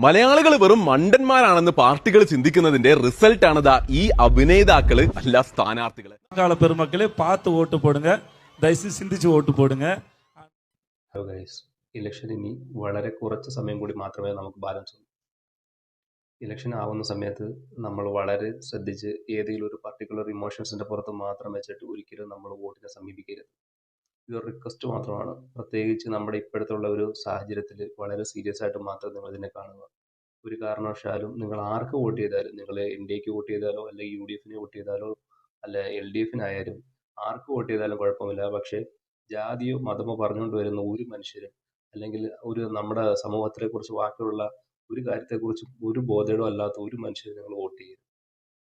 മലയാളികൾ വെറും മണ്ടന്മാരാണെന്ന് പാർട്ടികൾ ചിന്തിക്കുന്നതിന്റെ റിസൾട്ട് ആണ് ഈ അഭിനേതാക്കള് അല്ല സ്ഥാനാർത്ഥികള്. பெருமக்களே பார்த்து ஓட்டு போடுங்க, ദയచేసి ചിന്തിച്ച് വോട്ട് പോടുங்க. ഹലോ ഗൈസ്, ഇലക്ഷൻ ഇനി വളരെ കുറച്ച് സമയം കൂടി മാത്രമേ നമുക്ക് ബാലൻസ് ഉള്ളൂ. ഇലക്ഷൻ ആവുന്ന സമയത്ത് നമ്മൾ വളരെ ശ്രദ്ധിച്ച് ഏതെങ്കിലും ഒരു പർട്ടിക്കുലർ ഇമോഷൻസിന്റെ പുറത്ത് മാത്രം വെച്ചിട്ട് ഒരിക്കലും നമ്മൾ വോട്ടിനെ സമീപിക്കരുത്. ഇതൊരു റിക്വസ്റ്റ് മാത്രമാണ്. പ്രത്യേകിച്ച് നമ്മുടെ ഇപ്പോഴത്തുള്ള ഒരു സാഹചര്യത്തിൽ വളരെ സീരിയസ് ആയിട്ട് മാത്രം നിങ്ങൾ ഇതിനെ കാണുക. ഒരു കാരണവശാലും നിങ്ങൾ ആർക്ക് വോട്ട് ചെയ്താലും, നിങ്ങൾ NDAക്ക് വോട്ട് ചെയ്താലോ അല്ലെങ്കിൽ UDFന് വോട്ട് ചെയ്താലോ അല്ല LDFനായാലും ആർക്ക് വോട്ട് ചെയ്താലും കുഴപ്പമില്ല. പക്ഷേ ജാതിയോ മതമോ പറഞ്ഞുകൊണ്ട് വരുന്ന ഒരു മനുഷ്യരും അല്ലെങ്കിൽ ഒരു നമ്മുടെ സമൂഹത്തിനെ കുറിച്ച് ബാക്കിയുള്ള ഒരു കാര്യത്തെക്കുറിച്ച് ഒരു ബോധേടോ അല്ലാത്ത ഒരു മനുഷ്യരും നിങ്ങൾ വോട്ട് ചെയ്യും.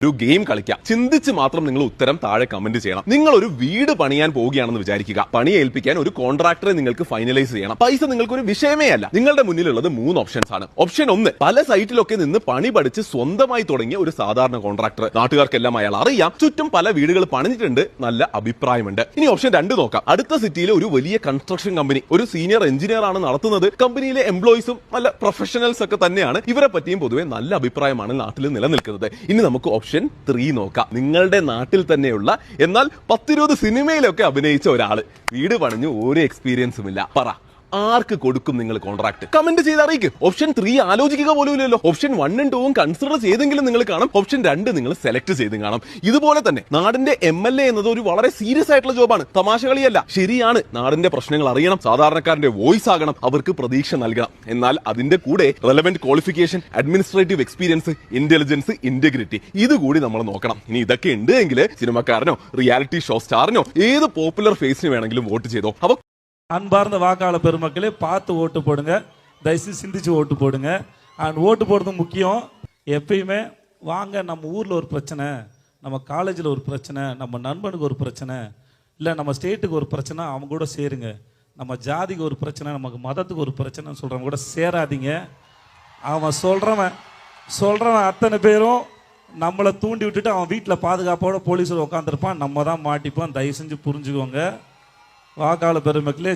ഒരു ഗെയിം കളിക്കാം. ചിന്തിച്ച് മാത്രം നിങ്ങൾ ഉത്തരം താഴെ കമന്റ് ചെയ്യണം. നിങ്ങൾ ഒരു വീട് പണിയാൻ പോവുകയാണെന്ന് വിചാരിക്കുക. പണി ഏൽപ്പിക്കാൻ ഒരു കോൺട്രാക്ടറെ നിങ്ങൾക്ക് ഫൈനലൈസ് ചെയ്യണം. പൈസ നിങ്ങൾക്ക് ഒരു വിഷയമേ അല്ല. നിങ്ങളുടെ മുന്നിലുള്ളത് 3 ഓപ്ഷൻസ് ആണ്. ഓപ്ഷൻ 1, പല സൈറ്റിലൊക്കെ നിന്ന് പണി പഠിച്ച് സ്വന്തമായി തുടങ്ങിയ ഒരു സാധാരണ കോൺട്രാക്ടർ. നാട്ടുകാർക്കെല്ലാം അയാൾ അറിയാം, ചുറ്റും പല വീടുകൾ പണിഞ്ഞിട്ടുണ്ട്, നല്ല അഭിപ്രായമുണ്ട്. ഇനി ഓപ്ഷൻ 2 നോക്കാം. അടുത്ത സിറ്റിയിലെ ഒരു വലിയ കൺസ്ട്രക്ഷൻ കമ്പനി, ഒരു സീനിയർ എഞ്ചിനീയർ ആണ് നടത്തുന്നത്. കമ്പനിയിലെ എംപ്ലോയീസും നല്ല പ്രൊഫഷണൽസ് ഒക്കെ തന്നെയാണ്. ഇവരെ പറ്റിയും പൊതുവെ നല്ല അഭിപ്രായമാണ് നാട്ടിൽ നിലനിൽക്കുന്നത്. ഇനി നമുക്ക് ഓപ്ഷൻ 3 നോക്കാം. നിങ്ങളുടെ നാട്ടിൽ തന്നെയുള്ള എന്നാൽ 10-20 സിനിമയിലൊക്കെ അഭിനയിച്ച ഒരാള്, വീട് പണിഞ്ഞു ഒരു എക്സ്പീരിയൻസും ഇല്ല. പറ, ആർക്ക് കൊടുക്കും നിങ്ങൾ കോൺട്രാക്ട്? കമന്റ് ചെയ്ത് അറിയിക്കും. ഓപ്ഷൻ 3 ആലോചിക്കുക പോലും ഇല്ലല്ലോ. ഓപ്ഷൻ 1 ഉം 2 കൺസിഡർ ചെയ്തെങ്കിലും നിങ്ങൾ കാണും. ഓപ്ഷൻ 2 നിങ്ങൾ സെലക്ട് ചെയ്തും കാണും. ഇതുപോലെ തന്നെ നാടിന്റെ MLA എന്നത് ഒരു വളരെ സീരിയസ് ആയിട്ടുള്ള ജോബാണ്. തമാശ കളിയല്ല. ശരിയാണ്, നാടിന്റെ പ്രശ്നങ്ങൾ അറിയണം, സാധാരണക്കാരന്റെ വോയിസ് ആകണം, അവർക്ക് പ്രതീക്ഷ നൽകണം. എന്നാൽ അതിന്റെ കൂടെ relevant qualification, administrative experience, intelligence, integrity ഇതുകൂടി നമ്മൾ നോക്കണം. ഇനി ഇതൊക്കെ ഉണ്ട് എങ്കിൽ സിനിമക്കാരനോ റിയാലിറ്റി ഷോ സ്റ്റാറിനോ ഏത് പോപ്പുലർ ഫേസിന് വേണമെങ്കിലും വോട്ട് ചെയ്തോ. അവ அன்பார்ந்த வாக்காளர் பெருமக்களே பார்த்து ஓட்டு போடுங்க, தயவுசெய்து சிந்திச்சு ஓட்டு போடுங்க. அண்ட் ஓட்டு போடுறது முக்கியம். எப்பயுமே வாங்க, நம்ம ஊரில் ஒரு பிரச்சனை, நம்ம காலேஜில் ஒரு பிரச்சனை, நம்ம நண்பனுக்கு ஒரு பிரச்சனை, இல்லை நம்ம ஸ்டேட்டுக்கு ஒரு பிரச்சனை, அவங்க கூட சேருங்க. நம்ம ஜாதிக்கு ஒரு பிரச்சனை, நமக்கு மதத்துக்கு ஒரு பிரச்சனைன்னு சொல்கிறவங்க கூட சேராதீங்க. அவன் சொல்கிறவன் அத்தனை பேரும் நம்மளை தூண்டி விட்டுட்டு அவன் வீட்டில் பாதுகாப்போட போலீஸில் உட்காந்துருப்பான். நம்ம தான் மாட்டிப்போம். தயவு செஞ்சு புரிஞ்சுக்கோங்க வாக்காளர் பெருமக்களே.